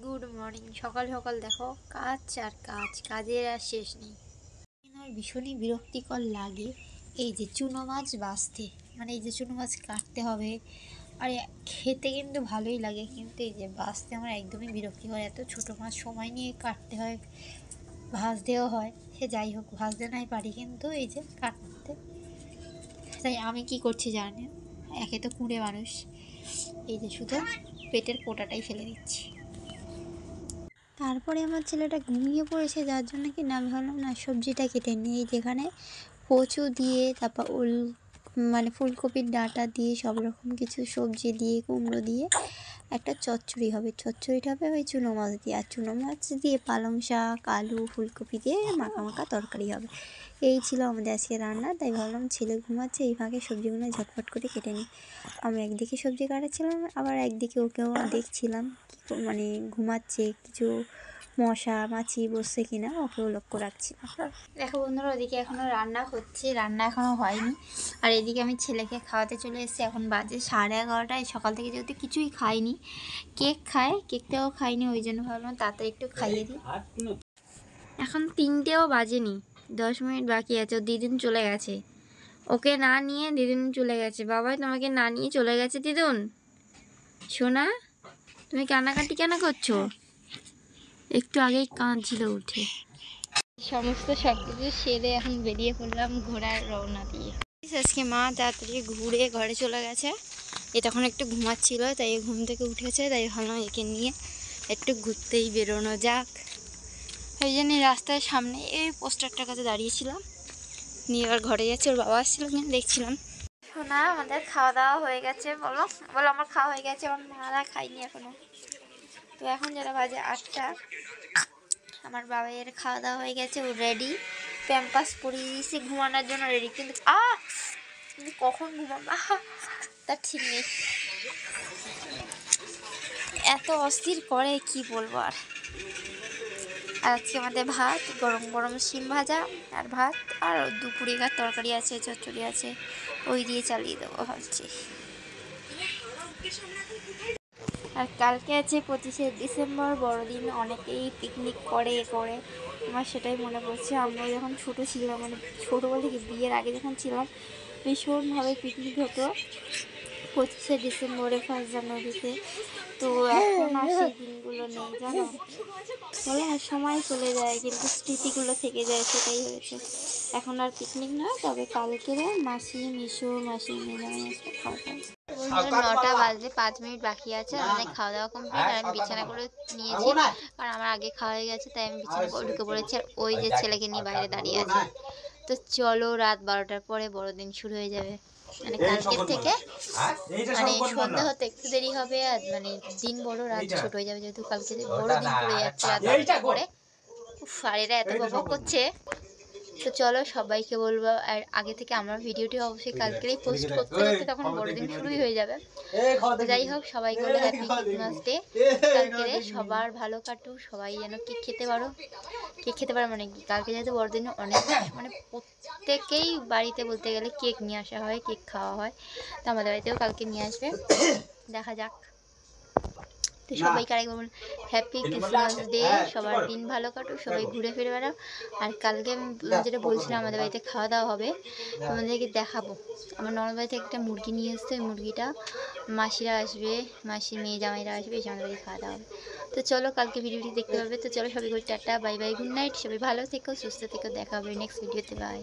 Good morning. সকাল সকাল দেখো কাজ আর কাজ, কাজের আর শেষ নেই। আমার ভীষণই বিরক্তিকর লাগে এই যে চুনো মাছ বাছতে, মানে এই যে চুনো মাছ কাটতে হবে। আর খেতে কিন্তু ভালোই লাগে, কিন্তু এই যে বাছতে আমার একদমই বিরক্তিকর। এত ছোটো মাছ সময় নিয়ে কাটতে হয়, ভাজতেও হয়। সে যাই হোক, ভাজতে নাই পারি, কিন্তু এই যে কাটতে, তাই আমি কি করছি জানেন? একে তো কুঁড়ে মানুষ, এই যে শুধু পেটের পোটাটাই ফেলে দিচ্ছি। তারপরে আমার ছেলেটা ঘুমিয়ে পড়েছে, যার জন্য কি না আমি ভাবলাম না সবজিটা কেটে নিই। যেখানে কচু দিয়ে, তারপর মানে ফুলকপির ডাঁটা দিয়ে, সব রকম কিছু সবজি দিয়ে, কুমড়ো দিয়ে একটা চচ্চড়ি হবে। চচ্চড়িটা হবে ওই চুনো মাছ দিয়ে, আর চুনো মাছ দিয়ে পালং শাক, আলু, ফুলকপি দিয়ে মাখা মাখা তরকারি হবে। এই ছিল আমাদের আজকে রান্না। তাই ভাবলাম ছেলে ঘুমাচ্ছে, এই ফাঁকে সবজিগুলো ঝটপট করে কেটে নিই। আমি একদিকে সবজি কাটাচ্ছিলাম, আবার একদিকে ওকেও দেখছিলাম মানে ঘুমাচ্ছে, কিছু মশা মাছি বসছে কিনা ওকেও লক্ষ্য রাখছিলাম। দেখো বন্ধুরা, ওদিকে এখনও রান্না হচ্ছে, রান্না এখনও হয়নি। আর এদিকে আমি ছেলেকে খাওয়াতে চলে এসেছি। এখন বাজে 11:30। সকাল থেকে যেহেতু কিছুই খাইনি, কেক খায়, কেকটাও খাইনি, ওই জন্য ভাবলাম তাড়াতাড়ি একটু খাইয়ে দিই। এখন 3টেও বাজেনি, 10 মিনিট বাকি আছে। ও দিদুন চলে গেছে, ওকে না নিয়ে দিদুন চলে গেছে। বাবাই তোমাকে না নিয়ে চলে গেছে। দিদুন সোনা, তুমি কান্নাকাটি কেন করছো? একটু আগেই কাঁদছিল উঠে। সমস্ত সব কিছু সেরে এখন বেরিয়ে পড়লাম ঘোরার রওনা দিয়ে। আজকে মা তাড়াতাড়ি ঘুরে ঘরে চলে গেছে। এ তখন একটু ঘুমাচ্ছিল, তাই ঘুম থেকে উঠেছে, তাই ভাবলাম একে নিয়ে একটু ঘুরতেই বেরোনো যাক। ওই জন্যই রাস্তার সামনে এই পোস্টারটার কাছে দাঁড়িয়েছিলাম, নিয়ে এবার ঘরে যাচ্ছে। ওর বাবা আসছিল কিনা দেখছিলাম। শোনা, আমাদের খাওয়া দাওয়া হয়ে গেছে। বলো বলো, আমার খাওয়া হয়ে গেছে, আমার মারা খাইনি এখনো। তো এখন যারা বাজে 8টা, আমার বাবাইয়ের খাওয়া দাওয়া হয়ে গেছে, ও রেডি, প্যাম্পাস পরিয়ে দিয়েছি, ঘুমানোর জন্য রেডি। কিন্তু কিন্তু কখন ঘুমাবো তার ঠিক নেই, এত অস্থির করে কি বলবো। আর আজকে আমাদের ভাত, গরম গরম শিম ভাজা আর ভাত, আর দুপুরেকার তরকারি আছে, চচ্চড়ি আছে, ওই দিয়ে চালিয়ে দেবো ভাবছি। আর কালকে আছে 25শে ডিসেম্বর, বড়দিন। অনেকেই পিকনিক করে আমার সেটাই মনে পড়ছে। আমরা যখন ছোটো ছিলাম, মানে ছোটো বলতে কি বিয়ের আগে যখন ছিলাম, ভীষণভাবে পিকনিক হতো 25শে ডিসেম্বরে, 1 জানুয়ারিতে। তো এখন আর সেই দিনগুলো নেই, জানো। বলে না সময় চলে যায় কিন্তু স্মৃতিগুলো থেকে যায়, সেটাই হয়েছে। এখন আর পিকনিক নয়, তবে কালকে মাসি, মিশু, মাসি, মেজামাই আসবে খাওয়া দাওয়া। 9টা বাজে, 5 মিনিট বাকি আছে। আমাদের খাওয়া দাওয়া কমপ্লিট, আর আমি বিছানা করে নিয়েছি, কারণ আমার আগে খাওয়া হয়ে গেছে, তাই আমি বিছানা করে ঢুকে পড়েছি। আর ওই যে ছেলেকে নিয়ে বাইরে দাঁড়িয়ে আছে। তো চলো, রাত 12টার পরে বড়দিন শুরু হয়ে যাবে, মানে কালকের থেকে। মানে সন্ধ্যা হতে একটু দেরি হবে, আর মানে দিন বড় রাত ছোট হয়ে যাবে, যেহেতু কালকে বড় দিন পড়ে যাচ্ছে রাত 12টার পরে। আর এরা এত বকবক করছে। তো চলো, সবাইকে বলবো। আর আগে থেকে আমার ভিডিওটি অবশ্যই কালকেই পোস্ট করতে করতে তখন বড়দিন শুরুই হয়ে যাবে। যাই হোক, সবাইকে বলে হ্যাপি ক্রিসমাস ডে। কালকে সবার ভালো কাটুক, সবাই যেন কেক খেতে পারো। কেক খেতে পারো মানে কি, কালকে যেহেতু বড়দিন, অনেক মানে প্রত্যেকেই বাড়িতে বলতে গেলে কেক নিয়ে আসা হয়, কেক খাওয়া হয়। তো আমাদের বাড়িতেও কালকে নিয়ে আসবে, দেখা যাক। তো সবাইকে আরেকবার বলুন হ্যাপি ক্রিসমাস ডে। সবার দিন ভালো কাটুক, সবাই ঘুরে ফিরে বেড়াও। আর কালকে আমি যেটা বলছিলাম, আমাদের বাড়িতে খাওয়া দাওয়া হবে, তোমাদেরকে দেখাবো। আমার ননদ বাড়ি থেকে একটা মুরগি নিয়ে এসছে, মুরগিটা মাসিরা আসবে, মাসি মেয়ে জামাইরা আসবে, এই আমাদের বাড়ি খাওয়া দাওয়া হবে। তো চলো, কালকে ভিডিওটি দেখতে পাবে। তো চলো, সবাই tata, bye bye, good night. সবাই ভালো থেকো, সুস্থ থেকো, দেখা হবে নেক্সট ভিডিওতে, বাই।